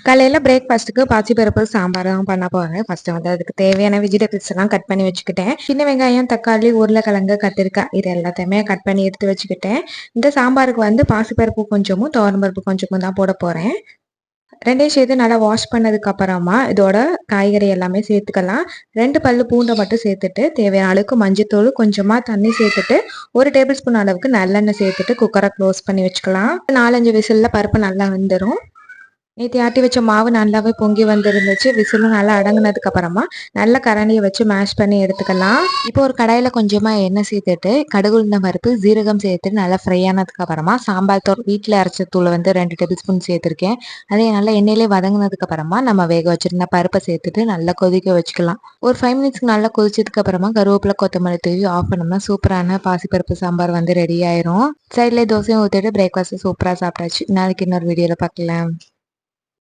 காலையில பிரேக்ஃபாஸ்ட்டுக்கு பாசிப்பருப்பு சாம்பார் தான் பண்ண போகிறேன். ஃபஸ்ட்டு வந்து அதுக்கு தேவையான வெஜிடபிள்ஸ் எல்லாம் கட் பண்ணி வச்சுக்கிட்டேன். சின்ன வெங்காயம், தக்காளி, உருளைக்கிழங்கு, கத்திரிக்காய் இது எல்லாத்தையுமே கட் பண்ணி எடுத்து வச்சுக்கிட்டேன். இந்த சாம்பாருக்கு வந்து பாசிப்பருப்பு கொஞ்சமும், துவரம்பருப்பு கொஞ்சமும் தான் போட போகிறேன். 2யும் சேர்த்து நல்லா வாஷ் பண்ணதுக்கு அப்புறமா இதோட காய்கறி எல்லாமே சேர்த்துக்கலாம். 2 பல்லு பூண்டை மட்டும் சேர்த்துட்டு தேவையான அளவுக்கு மஞ்சத்தூள், கொஞ்சமா தண்ணி சேர்த்துட்டு 1 டேபிள் ஸ்பூன் அளவுக்கு நல்லெண்ணெய் சேர்த்துட்டு குக்கரை க்ளோஸ் பண்ணி வச்சுக்கலாம். 4, 5 விசில்ல பருப்பு நல்லா வெந்துடும். நேற்று ஆட்டி வச்ச மாவு நல்லாவே பொங்கி வந்துருந்துச்சு. விசிலும் நல்லா அடங்குனதுக்கு அப்புறமா நல்ல கரண்டியை வச்சு மேஷ் பண்ணி எடுத்துக்கலாம். இப்போ ஒரு கடாயில் கொஞ்சமாக எண்ணெய் சேர்த்துட்டு கடுகு உளுந்த பருப்பு ஜீரகம் சேர்த்துட்டு நல்லா ஃப்ரை ஆனதுக்கு அப்புறமா சாம்பார் தூள் வீட்டில் அரைச்ச தூளை வந்து 2 டேபிள் ஸ்பூன் சேர்த்துருக்கேன். அதே நல்லா எண்ணெயிலே வதங்கினதுக்கு அப்புறமா நம்ம வேக வச்சிருந்த பருப்பை சேர்த்துட்டு நல்லா கொதிக்க வச்சுக்கலாம். ஒரு 5 மினிட்ஸ்க்கு நல்லா கொதிச்சதுக்கு அப்புறமா கருவேப்பிலை கொத்தமல்லி தூவி ஆஃப் பண்ணோம்னா சூப்பரான பாசிப்பருப்பு சாம்பார் வந்து ரெடி ஆயிரும். சைட்லேயே தோசையும் ஊற்றிட்டு பிரேக்ஃபாஸ்ட் சூப்பராக சாப்பிட்டாச்சு. நாளைக்கு இன்னொரு வீடியோவில் பார்க்கலாம்.